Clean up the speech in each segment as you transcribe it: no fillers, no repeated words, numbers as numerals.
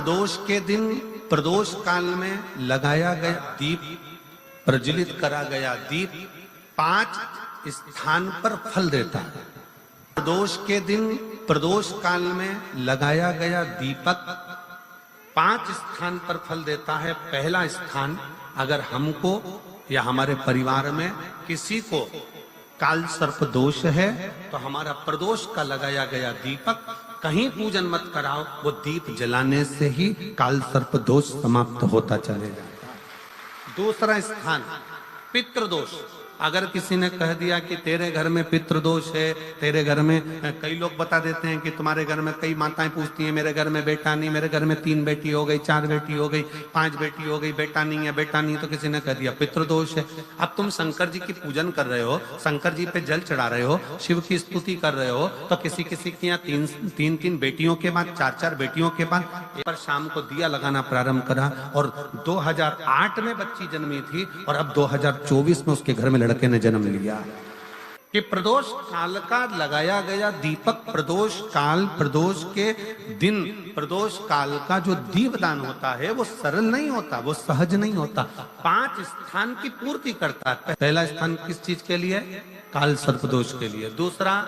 प्रदोष के दिन प्रदोष काल में लगाया गया दीप, प्रज्वलित करा गया दीप 5 स्थान पर फल देता है। प्रदोष के दिन प्रदोष काल में लगाया गया दीपक 5 स्थान पर फल देता है। पहला स्थान, अगर हमको या हमारे परिवार में किसी को काल सर्प दोष है तो हमारा प्रदोष का लगाया गया दीपक कहीं पूजन मत कराओ, वो दीप जलाने से ही काल सर्प दोष समाप्त होता चले जाता है। दूसरा स्थान, पितृदोष। अगर किसी ने कह दिया कि तेरे घर में पितृदोष है, तेरे घर में, कई लोग बता देते हैं कि तुम्हारे घर में, कई माताएं पूछती हैं मेरे घर में बेटा नहीं, मेरे घर में 3 बेटी हो गई, 4 बेटी हो गई, 5 बेटी हो गई, बेटा नहीं है, बेटा नहीं, तो किसी ने कह दिया पितृदोष है। अब तुम शंकर जी की पूजन कर रहे हो, शंकर जी पे जल चढ़ा रहे हो, शिव की स्तुति कर रहे हो, तो किसी किसी की यहाँ 3 बेटियों के बाद, 4 बेटियों के बाद एक बार शाम को दिया लगाना प्रारंभ करा और 2008 में बच्ची जन्मी थी और अब 2024 में उसके घर में लड़के ने जन्म लिया। कि प्रदोष काल का लगाया गया दीपक, प्रदोष काल, प्रदोष के दिन, प्रदोष काल का जो दीपदान होता है वो सरल नहीं होता, वो सहज नहीं होता, 5 स्थान की पूर्ति करता है। पहला स्थान किस चीज के लिए? काल सर्पदोष के लिए। दूसरा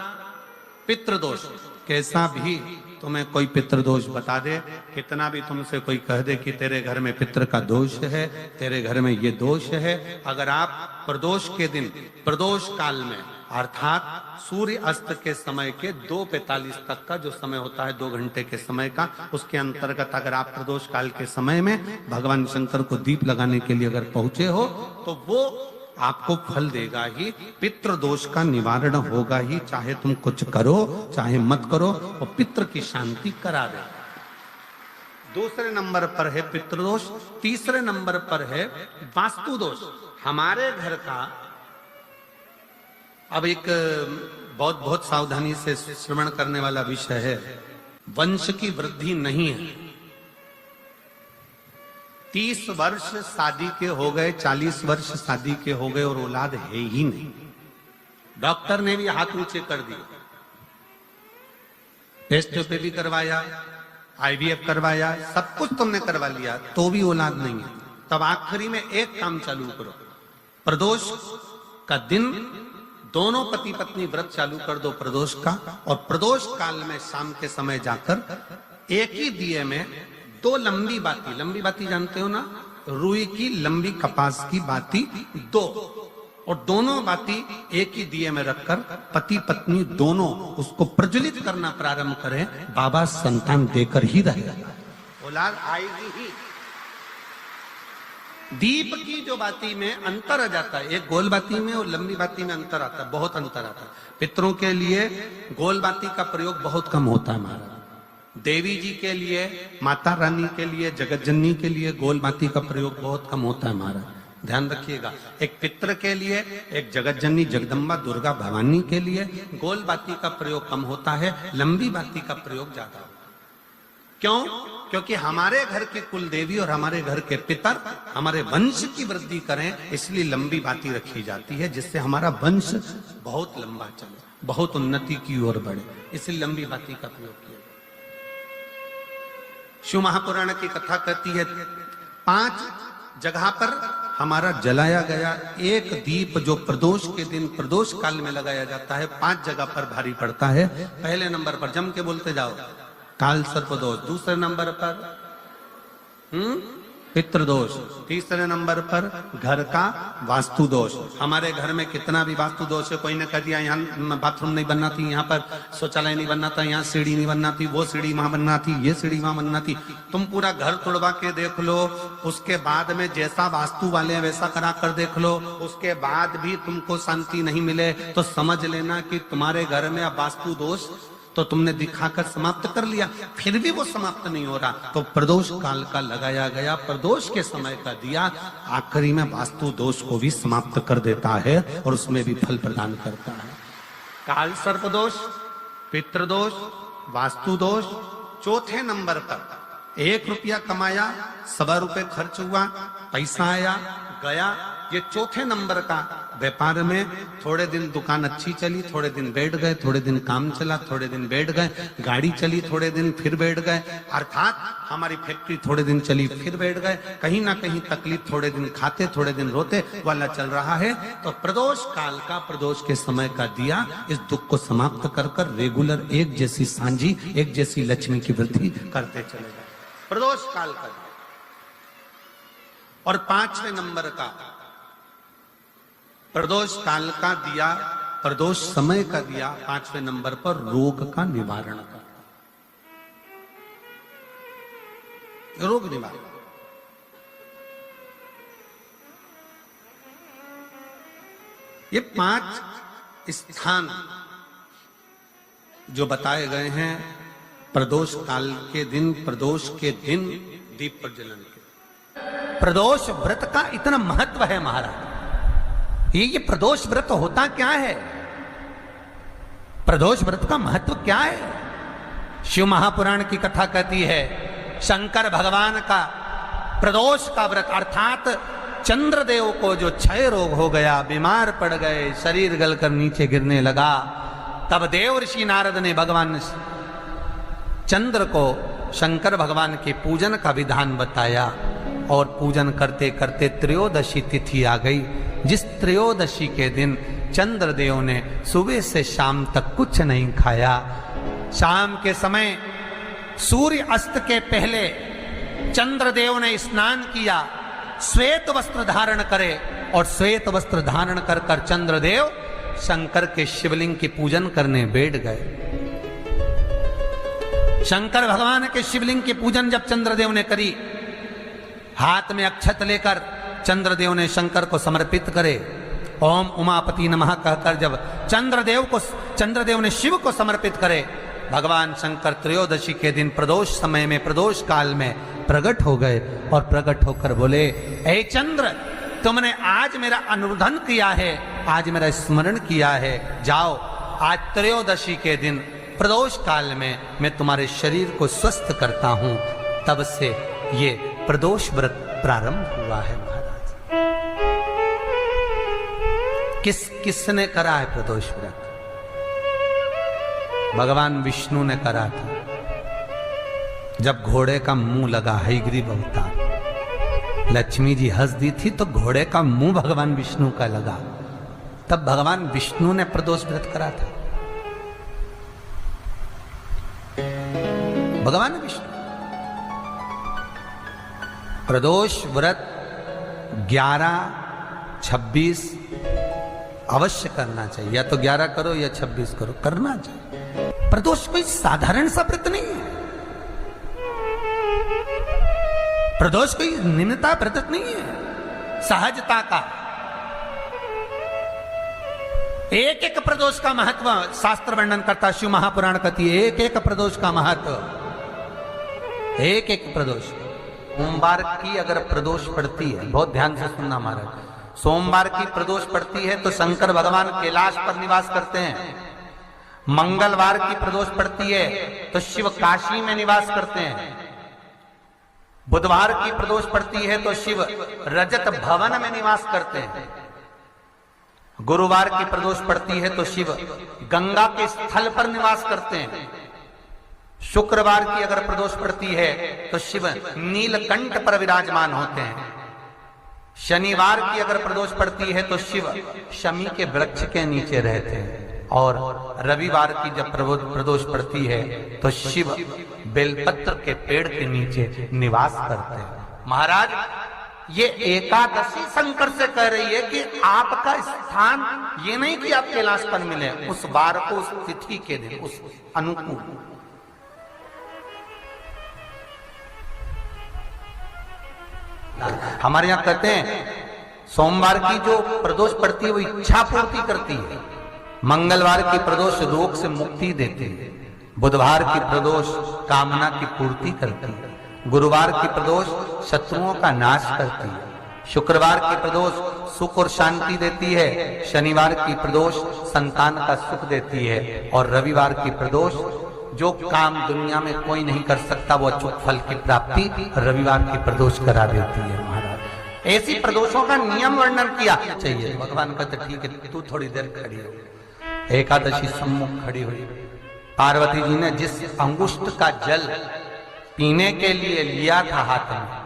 पितृदोष। कैसा भी तुम्हें कोई पितृदोष बता दे, कितना भी तुमसे कोई कह दे कि तेरे घर में पितृ का दोष है, तेरे घर में ये दोष है, अगर आप प्रदोष के दिन, प्रदोष काल में, अर्थात सूर्य अस्त के समय के 2:45 तक का जो समय होता है, 2 घंटे के समय का, उसके अंतर्गत अगर आप प्रदोष काल के समय में भगवान शंकर को दीप लगाने के लिए अगर पहुंचे हो तो वो आपको फल देगा ही, पितृ दोष का निवारण होगा ही, चाहे तुम कुछ करो चाहे मत करो, और पितृ की शांति करा दे। दूसरे नंबर पर है पितृदोष। तीसरे नंबर पर है वास्तु दोष। हमारे घर का, अब एक बहुत सावधानी से श्रवण करने वाला विषय है, वंश की वृद्धि नहीं है। 30 वर्ष शादी के हो गए, 40 वर्ष शादी के हो गए और औलाद है ही नहीं। डॉक्टर ने भी हाथ ऊंचे कर दिए, टेस्ट पे भी करवाया, IVF करवाया, सब कुछ तुमने करवा लिया, तो भी औलाद नहीं है। तब आखिरी में एक काम चालू करो, प्रदोष का दिन दोनों पति पत्नी व्रत चालू कर दो प्रदोष का, और प्रदोष काल में शाम के समय जाकर एक ही दिए में 2 लंबी बाती जानते हो ना, रुई की लंबी कपास की बाती 2, और दोनों बाती एक ही दिए में रखकर पति पत्नी दोनों उसको प्रज्वलित करना प्रारंभ करें, बाबा संतान देकर ही रहेगा, औलाद आएगी ही। दीप की जो बाती में अंतर आ जाता है, एक गोल बाती में और लंबी बाती में अंतर आता है, बहुत अंतर आता है। पितरों के लिए गोल बाती का प्रयोग बहुत कम होता है महाराज, देवी जी के लिए, माता रानी के लिए, जगत जननी के लिए गोल बाती का प्रयोग बहुत कम होता है महाराज, ध्यान रखिएगा। एक पितृ के लिए, एक जगत जननी जगदम्बा दुर्गा भवानी के लिए गोल बाती का प्रयोग कम होता है, लंबी बाती का प्रयोग ज्यादा होता है। क्यों? क्योंकि हमारे घर की कुल देवी और हमारे घर के पितर हमारे वंश की वृद्धि करें, इसलिए लंबी बाती रखी जाती है, जिससे हमारा वंश बहुत लंबा चले, बहुत उन्नति की ओर बढ़े, इसलिए लंबी बाती का प्रयोग किया। शिव महापुराण की कथा कहती है 5 जगह पर हमारा जलाया गया एक दीप जो प्रदोष के दिन प्रदोष काल में लगाया जाता है, 5 जगह पर भारी पड़ता है। पहले नंबर पर, जम के बोलते जाओ, काल सर्पदोष। दूसरे नंबर पर पितृदोष। तीसरे नंबर पर घर का वास्तु दोष। हमारे घर में कितना भी वास्तु दोष है, कोई ने कह दिया यहाँ बाथरूम नहीं बनना थी, यहाँ पर शौचालय नहीं बनना था, यहाँ सीढ़ी नहीं बनना थी, वो सीढ़ी वहां बनना थी, ये सीढ़ी वहां बनना थी। तुम पूरा घर तोड़वा के देख लो, उसके बाद में जैसा वास्तु वाले वैसा करा कर देख लो, उसके बाद भी तुमको शांति नहीं मिले तो समझ लेना कि तुम्हारे घर में अब वास्तु दोष तो तुमने दिखाकर समाप्त कर लिया, फिर भी वो समाप्त नहीं हो रहा, तो प्रदोष काल का लगाया गया प्रदोष के समय का दिया आखिरी में वास्तु दोष को भी समाप्त कर देता है और उसमें भी फल प्रदान करता है। काल सर्प दोष, पितृदोष, वास्तु दोष। चौथे नंबर पर 1 रुपया कमाया, 1.25 रुपए खर्च हुआ, पैसा आया गया, ये चौथे नंबर का व्यापार में थोड़े दिन दुकान अच्छी चली, थोड़े दिन बैठ गए, थोड़े दिन काम चला, थोड़े दिन बैठ गए, गाड़ी चली, थोड़े दिन फिर बैठ गए, अर्थात हमारी फैक्ट्री थोड़े दिन चली फिर बैठ गए, कहीं ना कहीं तकलीफ, थोड़े दिन खाते थोड़े दिन रोते वाला चल रहा है। तो प्रदोष काल का, प्रदोष के समय का दिया इस दुख को समाप्त कर कर रेगुलर एक जैसी सांझी, एक जैसी लक्ष्मी की वृद्धि करते चले गए। प्रदोष काल का। और 5वें नंबर का प्रदोष काल का दिया, प्रदोष समय का दिया 5वें नंबर पर रोग का निवारण का, रोग निवारण। ये 5 स्थान जो बताए गए हैं प्रदोष काल के दिन, प्रदोष के दिन दीप प्रज्वलन के। प्रदोष व्रत का इतना महत्व है महाराज। ये प्रदोष व्रत होता क्या है? प्रदोष व्रत का महत्व क्या है? शिव महापुराण की कथा कहती है शंकर भगवान का प्रदोष का व्रत, अर्थात चंद्रदेव को जो क्षय रोग हो गया, बीमार पड़ गए, शरीर गलकर नीचे गिरने लगा, तब देव ऋषि नारद ने भगवान चंद्र को शंकर भगवान के पूजन का विधान बताया। और पूजन करते करते त्रयोदशी तिथि आ गई, जिस त्रयोदशी के दिन चंद्रदेव ने सुबह से शाम तक कुछ नहीं खाया। शाम के समय सूर्य अस्त के पहले चंद्रदेव ने स्नान किया, श्वेत वस्त्र धारण करे, और श्वेत वस्त्र धारण कर कर चंद्रदेव शंकर के शिवलिंग की पूजन करने बैठ गए। शंकर भगवान के शिवलिंग की पूजन जब चंद्रदेव ने करी, हाथ में अक्षत लेकर चंद्रदेव ने शंकर को समर्पित करे, ओम उमापति नमः कहकर जब चंद्रदेव ने शिव को समर्पित करे, भगवान शंकर त्रयोदशी के दिन प्रदोष समय में, प्रदोष काल में प्रकट हो गए और प्रकट होकर बोले, ऐ चंद्र, तुमने आज मेरा अनुरोधन किया है, आज मेरा स्मरण किया है, जाओ आज त्रयोदशी के दिन प्रदोष काल में मैं तुम्हारे शरीर को स्वस्थ करता हूं। तब से ये प्रदोष व्रत प्रारंभ हुआ है महाराज। किसने करा है प्रदोष व्रत? भगवान विष्णु ने करा था। जब घोड़े का मुंह लगा, हयग्रीव अवतार, लक्ष्मी जी हंस दी थी तो घोड़े का मुंह भगवान विष्णु का लगा, तब भगवान विष्णु ने प्रदोष व्रत करा था। भगवान विष्णु प्रदोष व्रत 11, 26 अवश्य करना चाहिए, या तो 11 करो या 26 करो, करना चाहिए। प्रदोष कोई साधारण सा व्रत नहीं है, प्रदोष कोई निम्नता व्रत नहीं है, सहजता का। एक एक प्रदोष का महत्व शास्त्र वर्णन करता, शिव महापुराण कहती है एक एक प्रदोष का महत्व, एक एक प्रदोष। सोमवार की अगर प्रदोष पड़ती है, बहुत ध्यान से सुनना महाराज, सोमवार की प्रदोष पड़ती है तो शंकर भगवान कैलाश पर निवास करते हैं। मंगलवार की प्रदोष पड़ती है तो शिव काशी में निवास करते हैं। बुधवार की प्रदोष पड़ती है तो शिव रजत भवन में निवास करते हैं। गुरुवार की प्रदोष पड़ती है तो शिव गंगा के स्थल पर निवास करते हैं। शुक्रवार की अगर प्रदोष पड़ती है तो शिव नीलकंठ पर विराजमान होते हैं। शनिवार की अगर प्रदोष पड़ती है तो शिव शमी के वृक्ष के नीचे रहते हैं। और रविवार की जब प्रदोष पड़ती है तो शिव बेलपत्र के पेड़ के नीचे निवास करते हैं। महाराज, ये एकादशी शंकर से कह रही है कि आपका स्थान ये नहीं कि आप कैलाश पर मिले, उस बार को, उस तिथि के दिन, उस अनुकूल। हमारे यहां कहते हैं सोमवार की जो प्रदोष पड़ती है वो इच्छा पूर्ति करती है, मंगलवार की प्रदोष रोग से मुक्ति देती है, बुधवार की प्रदोष कामना की पूर्ति करती है, गुरुवार की प्रदोष शत्रुओं का नाश करती है, शुक्रवार की प्रदोष सुख और शांति देती है, शनिवार की प्रदोष संतान का सुख देती है, और रविवार की प्रदोष जो काम दुनिया में कोई नहीं कर सकता वो अचूक फल की प्राप्ति रविवार की प्रदोष करा देती है। महाराज, ऐसी प्रदोषों का नियम वर्णन किया चाहिए। भगवान कहते ठीक है, तू थोड़ी देर खड़ी हो। एकादशी सम्मुख खड़ी हुई। पार्वती जी ने जिस अंगुष्ठ का जल पीने के लिए लिया था हाथ में,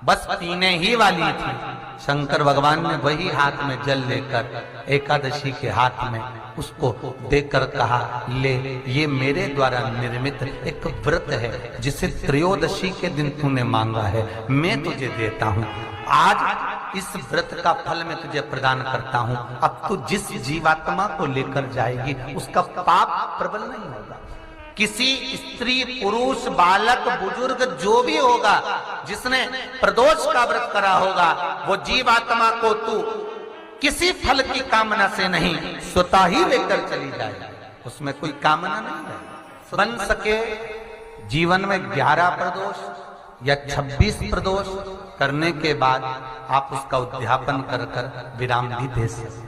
बस पीने ही वाली थी, शंकर भगवान ने वही हाथ में जल लेकर एकादशी के हाथ में उसको देकर कहा, ले, ये मेरे द्वारा निर्मित एक व्रत है जिसे त्रयोदशी के दिन तूने मांगा है, मैं तुझे देता हूं। आज इस व्रत का फल मैं तुझे प्रदान करता हूं। अब तू जिस जीवात्मा को लेकर जाएगी उसका पाप प्रबल नहीं होगा। किसी स्त्री, पुरुष, बालक, बुजुर्ग जो भी होगा जिसने प्रदोष का व्रत करा होगा, वो जीवात्मा को तू किसी फल की कामना से नहीं, स्वतः ही लेकर चली जाए। उसमें कोई कामना नहीं है। बन सके जीवन में 11 प्रदोष या 26 प्रदोष करने के बाद आप उसका उद्यापन कर विराम भी दे सकते।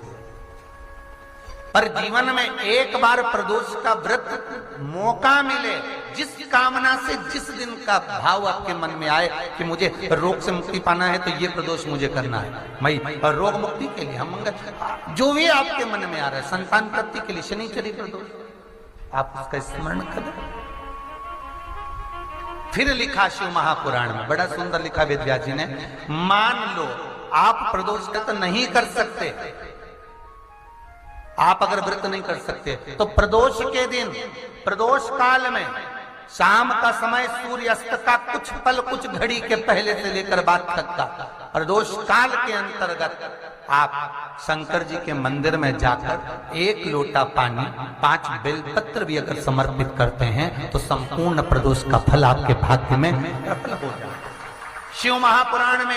पर जीवन में एक बार प्रदोष का व्रत मौका मिले, जिस कामना से जिस दिन का भाव आपके मन में आए कि मुझे रोग से मुक्ति पाना है तो ये प्रदोष मुझे करना है, मैं रोग मुक्ति के लिए, हम मंगल, जो भी आपके मन में आ रहा है, संतान प्राप्ति के लिए शनिचरी प्रदोष, आप उसका स्मरण करें। फिर लिखा शिव महापुराण में, बड़ा सुंदर लिखा वेद व्यास जी ने, मान लो आप प्रदोष व्रत नहीं कर सकते, आप अगर व्रत नहीं कर सकते तो प्रदोष के दिन, प्रदोष काल में शाम का समय, सूर्यास्त का कुछ पल, कुछ घड़ी के पहले से लेकर बाद तक का प्रदोष काल के अंतर्गत आप शंकर जी के मंदिर में जाकर 1 लोटा पानी, 5 बेलपत्र भी अगर समर्पित करते हैं तो संपूर्ण प्रदोष का फल आपके भाग्य में प्रबल हो जाए। शिव महापुराण में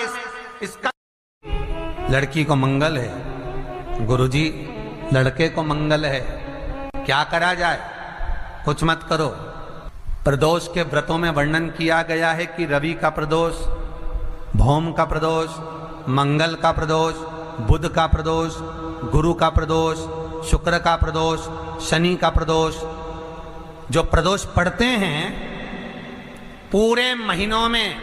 इसका लड़की को मंगल है, गुरुजी लड़के को मंगल है, क्या करा जाए? कुछ मत करो। प्रदोष के व्रतों में वर्णन किया गया है कि रवि का प्रदोष, भौम का प्रदोष, मंगल का प्रदोष, बुध का प्रदोष, गुरु का प्रदोष, शुक्र का प्रदोष, शनि का प्रदोष। जो प्रदोष पड़ते हैं पूरे महीनों में,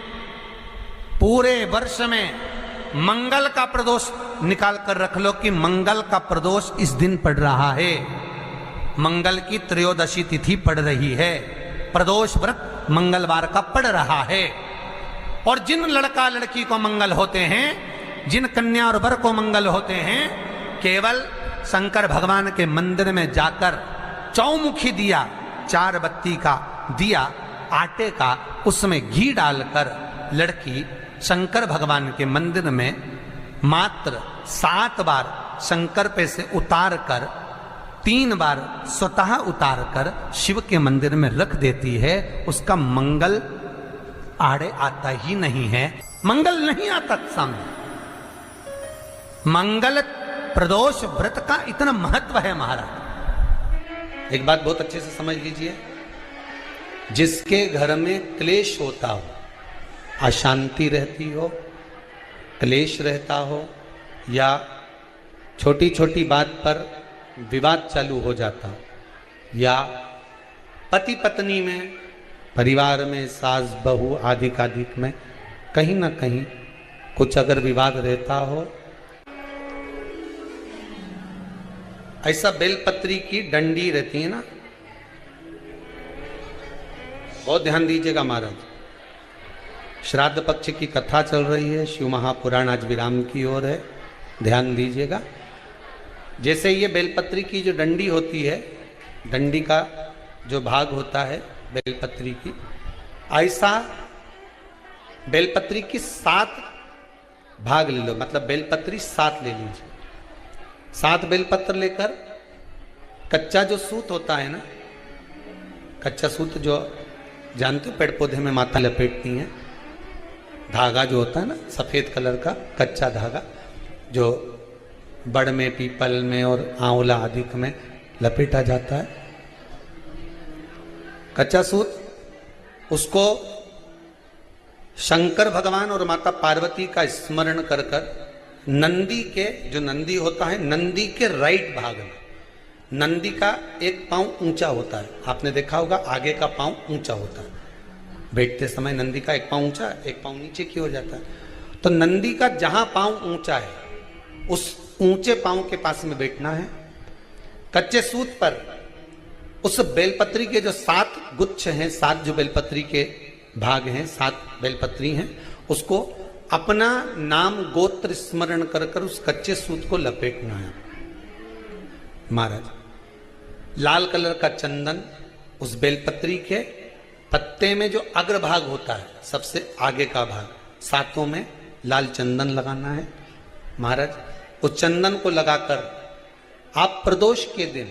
पूरे वर्ष में, मंगल का प्रदोष निकाल कर रख लो कि मंगल का प्रदोष इस दिन पड़ रहा है, मंगल की त्रयोदशी तिथि पड़ रही है, प्रदोष व्रत मंगलवार का पड़ रहा है। और जिन लड़का लड़की को मंगल होते हैं, जिन कन्या और वर को मंगल होते हैं, केवल शंकर भगवान के मंदिर में जाकर चौमुखी दिया, 4 बत्ती का दिया आटे का, उसमें घी डालकर लड़की शंकर भगवान के मंदिर में मात्र 7 बार शंकर पे से उतार कर, 3 बार स्वतः उतार कर शिव के मंदिर में रख देती है। उसका मंगल आड़े आता ही नहीं है, मंगल नहीं आता सामने। मंगल प्रदोष व्रत का इतना महत्व है महाराज। एक बात बहुत अच्छे से समझ लीजिए, जिसके घर में क्लेश होता हो, अशांति रहती हो, क्लेश रहता हो, या छोटी छोटी बात पर विवाद चालू हो जाता हो, या पति पत्नी में, परिवार में, सास बहू आदि कादिक में कहीं ना कहीं कुछ अगर विवाद रहता हो, ऐसा बेलपत्री की डंडी रहती है ना, बहुत ध्यान दीजिएगा महाराज। श्राद्ध पक्ष की कथा चल रही है, शिव महापुराण आज विराम की ओर है, ध्यान दीजिएगा। जैसे ये बेलपत्री की जो डंडी होती है, डंडी का जो भाग होता है बेलपत्री की, ऐसा बेलपत्री की 7 भाग ले लो, मतलब बेलपत्री 7 ले लीजिए। 7 बेलपत्र लेकर कच्चा जो सूत होता है ना, कच्चा सूत जो जानते हो पेड़ पौधे में माता लपेटती हैं, धागा जो होता है ना सफेद कलर का कच्चा धागा, जो बड़ में, पीपल में और आंवला आदि में लपेटा जाता है, कच्चा सूत, उसको शंकर भगवान और माता पार्वती का स्मरण कर कर नंदी के, जो नंदी होता है, नंदी के राइट भाग में, नंदी का एक पांव ऊंचा होता है, आपने देखा होगा आगे का पांव ऊंचा होता है, बैठते समय नंदी का एक पांव ऊंचा, एक पांव नीचे की हो जाता है। तो नंदी का जहां पांव ऊंचा है उस ऊंचे पांव के पास में बैठना है। कच्चे सूत पर उस बेलपत्री के जो 7 गुच्छ हैं, 7 जो बेलपत्री के भाग हैं, 7 बेलपत्री हैं, उसको अपना नाम गोत्र स्मरण कर कर उस कच्चे सूत को लपेटना है। महाराज लाल कलर का चंदन उस बेलपत्री के पत्ते में जो अग्रभाग होता है, सबसे आगे का भाग, 7 में लाल चंदन लगाना है। महाराज उस चंदन को लगाकर आप प्रदोष के दिन,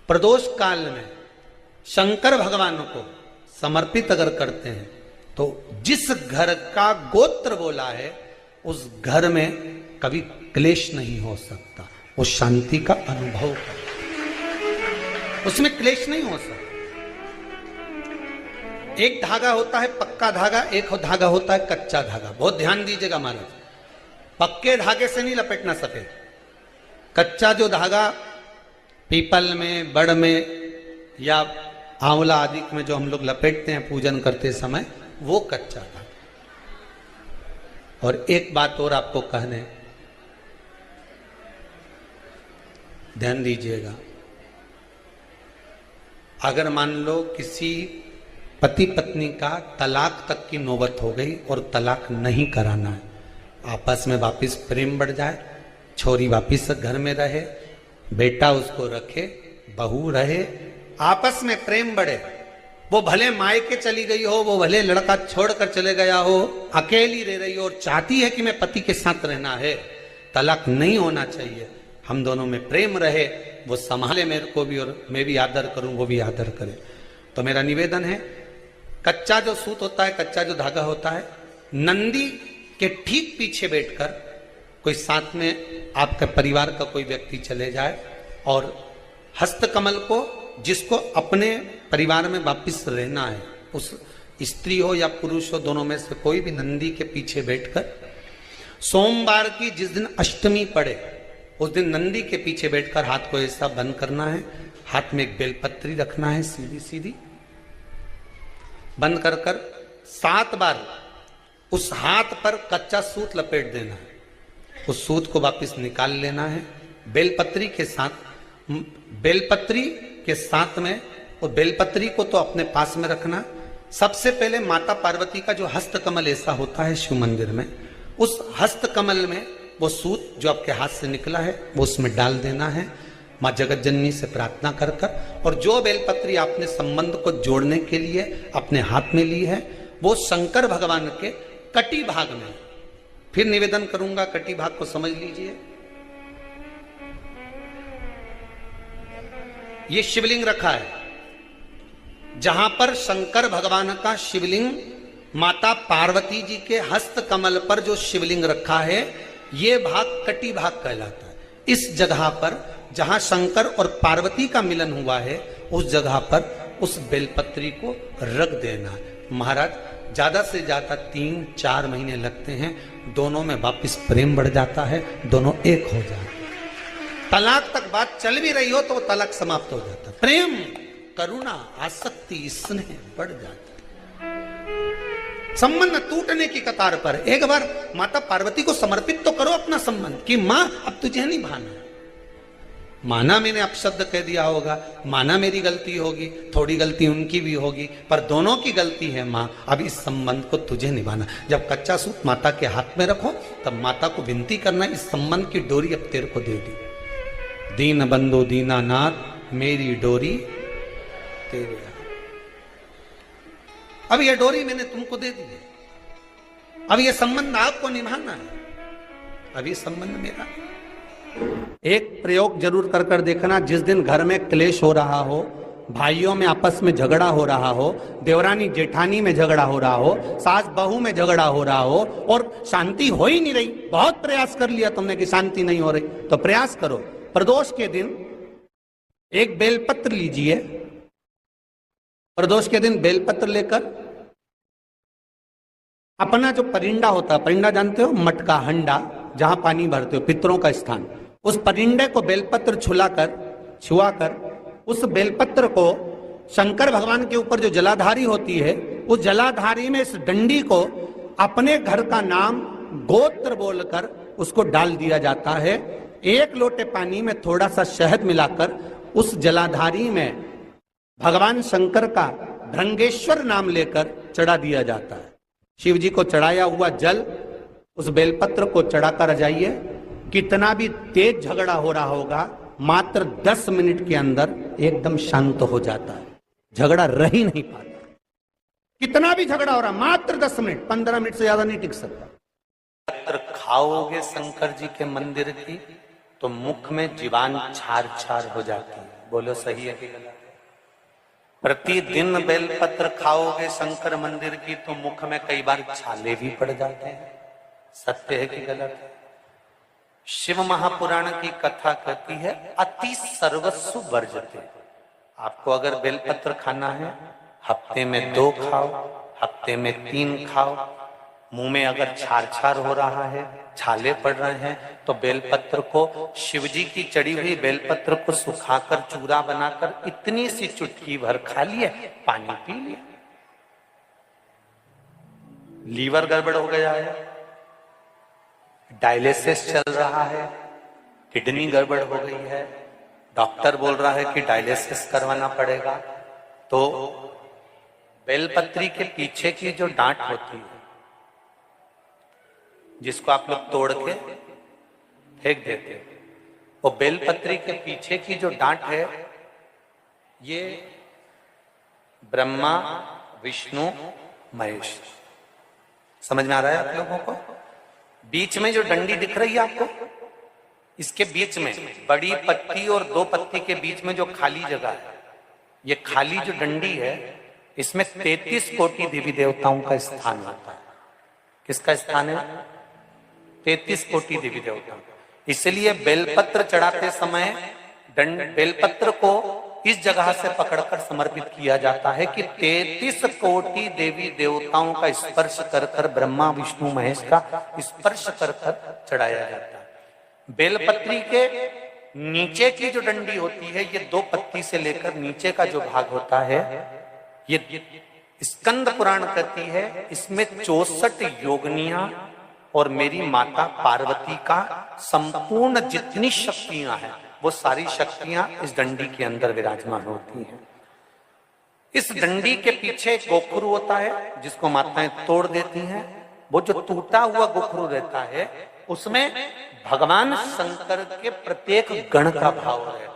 प्रदोष काल में शंकर भगवान को समर्पित अगर करते हैं तो जिस घर का गोत्र बोला है उस घर में कभी क्लेश नहीं हो सकता, वो शांति का अनुभव कर, उसमें क्लेश नहीं हो सकता। एक धागा होता है पक्का धागा, एक धागा होता है कच्चा धागा। बहुत ध्यान दीजिएगा महाराज, पक्के धागे से नहीं लपेटना सफेद। कच्चा जो धागा पीपल में, बड़ में या आंवला आदि में जो हम लोग लपेटते हैं पूजन करते समय, वो कच्चा धागा। और एक बात और आपको कहने, ध्यान दीजिएगा, अगर मान लो किसी पति पत्नी का तलाक तक की नौबत हो गई और तलाक नहीं कराना है, आपस में वापिस प्रेम बढ़ जाए, छोरी वापिस घर में रहे, बेटा उसको रखे, बहू रहे, आपस में प्रेम बढ़े, वो भले मायके चली गई हो, वो भले लड़का छोड़कर चले गया हो, अकेली रह रही हो और चाहती है कि मैं पति के साथ रहना है, तलाक नहीं होना चाहिए, हम दोनों में प्रेम रहे, वो संभाले मेरे को भी और मैं भी आदर करूं, वो भी आदर करे। तो मेरा निवेदन है, कच्चा जो सूत होता है, कच्चा जो धागा होता है, नंदी के ठीक पीछे बैठकर कोई साथ में आपके परिवार का कोई व्यक्ति चले जाए और हस्तकमल को, जिसको अपने परिवार में वापिस रहना है, उस स्त्री हो या पुरुष हो, दोनों में से कोई भी नंदी के पीछे बैठकर सोमवार की जिस दिन अष्टमी पड़े उस दिन नंदी के पीछे बैठकर हाथ को ऐसा बंद करना है, हाथ में एक बेलपत्री रखना है, सीधी सीधी बंद कर कर 7 बार उस हाथ पर कच्चा सूत लपेट देना है, उस सूत को वापस निकाल लेना है। बेलपत्री के साथ में वो बेलपत्री को तो अपने पास में रखना। सबसे पहले माता पार्वती का जो हस्तकमल ऐसा होता है शिव मंदिर में, उस हस्तकमल में वो सूत जो आपके हाथ से निकला है वो उसमें डाल देना है, माँ जगत जननी से प्रार्थना कर कर, और जो बेलपत्री आपने संबंध को जोड़ने के लिए अपने हाथ में ली है वो शंकर भगवान के कटी भाग में, फिर निवेदन करूंगा कटी भाग को समझ लीजिए। ये शिवलिंग रखा है, जहां पर शंकर भगवान का शिवलिंग, माता पार्वती जी के हस्त कमल पर जो शिवलिंग रखा है, ये भाग कटी भाग कहलाता है। इस जगह पर जहां शंकर और पार्वती का मिलन हुआ है, उस जगह पर उस बेलपत्री को रख देना। महाराज ज्यादा से ज्यादा 3-4 महीने लगते हैं, दोनों में वापिस प्रेम बढ़ जाता है, दोनों एक हो जाते हैं। तलाक तक बात चल भी रही हो तो वो तलाक समाप्त हो जाता है, प्रेम, करुणा, आसक्ति, स्नेह बढ़ जाता है। संबंध टूटने की कतार पर एक बार माता पार्वती को समर्पित तो करो अपना संबंध कि मां अब तुझे नहीं भाना। माना मैंने अपशब्द कह दिया होगा, माना मेरी गलती होगी, थोड़ी गलती उनकी भी होगी, पर दोनों की गलती है मां, अब इस संबंध को तुझे निभाना। जब कच्चा सूत माता के हाथ में रखो तब माता को विनती करना, इस संबंध की डोरी अब तेरे को दे दी। दीन बंधु दीनानाथ मेरी डोरी तेरे, अब यह डोरी मैंने तुमको दे दी है, अब यह संबंध आपको निभाना है, अब यह संबंध मेरा। एक प्रयोग जरूर कर कर देखना, जिस दिन घर में क्लेश हो रहा हो, भाइयों में आपस में झगड़ा हो रहा हो, देवरानी जेठानी में झगड़ा हो रहा हो, सास बहू में झगड़ा हो रहा हो और शांति हो ही नहीं रही, बहुत प्रयास कर लिया तुमने कि शांति नहीं हो रही, तो प्रयास करो, प्रदोष के दिन एक बेलपत्र लीजिए, प्रदोष के दिन बेलपत्र लेकर अपना जो परिंडा होता है, परिंडा जानते हो, मटका, हंडा, जहां पानी भरते हो, पितरों का स्थान, उस परिंडे को बेलपत्र छुआकर उस बेलपत्र को शंकर भगवान के ऊपर जो जलाधारी होती है, उस जलाधारी में इस डंडी को अपने घर का नाम गोत्र बोलकर उसको डाल दिया जाता है। एक लोटे पानी में थोड़ा सा शहद मिलाकर उस जलाधारी में भगवान शंकर का भृंगेश्वर नाम लेकर चढ़ा दिया जाता है। शिव जी को चढ़ाया हुआ जल उस बेलपत्र को चढ़ाकर जाइए, कितना भी तेज झगड़ा हो रहा होगा, मात्र 10 मिनट के अंदर एकदम शांत हो जाता है, झगड़ा रह ही नहीं पाता। कितना भी झगड़ा हो रहा, मात्र 10 मिनट, 15 मिनट से ज्यादा नहीं टिक सकता। पत्र खाओगे शंकर जी के मंदिर की तो मुख में जीवान छार छार हो जाती है। बोलो सही है कि गलत? प्रतिदिन बेलपत्र खाओगे शंकर मंदिर की तो मुख में कई बार छाले भी पड़ जाते हैं। सत्य है कि गलत है? शिव महापुराण की कथा कहती है अति सर्वस्व वर्जते। आपको अगर बेलपत्र खाना है, हफ्ते में 2 खाओ, हफ्ते में 3 खाओ। मुंह में अगर छार छार हो रहा है, छाले पड़ रहे हैं, तो बेलपत्र को, शिवजी की चढ़ी हुई बेलपत्र को सुखाकर चूरा बनाकर इतनी सी चुटकी भर खा लिए, पानी पी लिया। लीवर गड़बड़ हो गया है, डायलिसिस चल रहा है, किडनी गड़बड़ हो गई है, डॉक्टर बोल रहा है कि डायलिसिस करवाना पड़ेगा, तो बेलपत्री के पीछे की जो डांट होती है, जिसको आप लोग तोड़ के फेंक देते हैं, वो बेलपत्री के पीछे की जो डांट है, ये ब्रह्मा विष्णु महेश। समझ में आ रहा है आप लोगों को? बीच में जो डंडी दिख रही है आपको, इसके बीच में बड़ी पत्ती और 2 पत्ती के बीच में जो खाली जगह है, ये खाली जो डंडी है, इसमें 33 कोटि देवी देवताओं का स्थान होता है। किसका स्थान है? 33 कोटि देवी देवता। इसलिए बेलपत्र चढ़ाते समय बेलपत्र को इस जगह से पकड़कर समर्पित किया जाता है कि 33 कोटि देवी देवताओं का स्पर्श कर कर, ब्रह्मा विष्णु महेश का स्पर्श कर कर चढ़ाया जाता है। बेलपत्री के नीचे की जो डंडी होती है, ये 2 पत्ती से लेकर नीचे का जो भाग होता है, ये स्कंद पुराण कहती है, इसमें 64 योगनियां और मेरी माता पार्वती का संपूर्ण जितनी शक्तियां हैं, वो सारी शक्तियां इस डंडी के अंदर विराजमान होती हैं। इस डंडी के पीछे एक गोखरू होता है, जिसको माताएं तोड़ देती हैं। वो जो टूटा हुआ गोखरू रहता है, उसमें भगवान शंकर के प्रत्येक गण का भाव रहता है।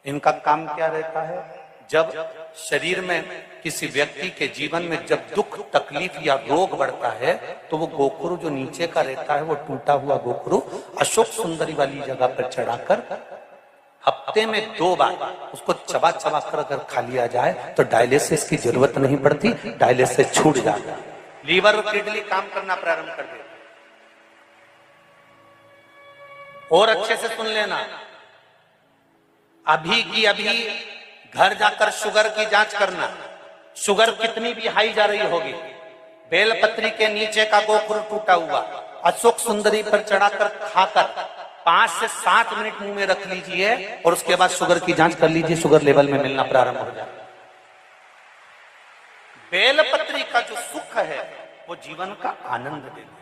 इनका काम क्या रहता है? जब शरीर में किसी व्यक्ति के जीवन में जब दुख, तकलीफ या रोग बढ़ता है, तो वो गोखरू जो नीचे का रहता है, वो टूटा हुआ गोखरू अशोक सुंदरी वाली जगह पर चढ़ाकर हफ्ते में 2 बार उसको चबा चबा कर अगर खा लिया जाए तो डायलिसिस की जरूरत नहीं पड़ती, डायलिसिस छूट जाता है, लीवर और किडनी काम करना प्रारंभ कर देते। और अच्छे से सुन लेना, अभी की अभी घर जाकर शुगर की जांच करना। शुगर कितनी भी हाई जा रही होगी, बेलपत्री के नीचे का गोखरू टूटा हुआ अशोक सुंदरी पर चढ़ाकर खाकर 5 से 7 मिनट मुंह में रख लीजिए और उसके बाद शुगर की जांच कर लीजिए, शुगर लेवल में मिलना प्रारंभ हो जाए। बेलपत्री का जो सुख है वो जीवन का आनंद देता है।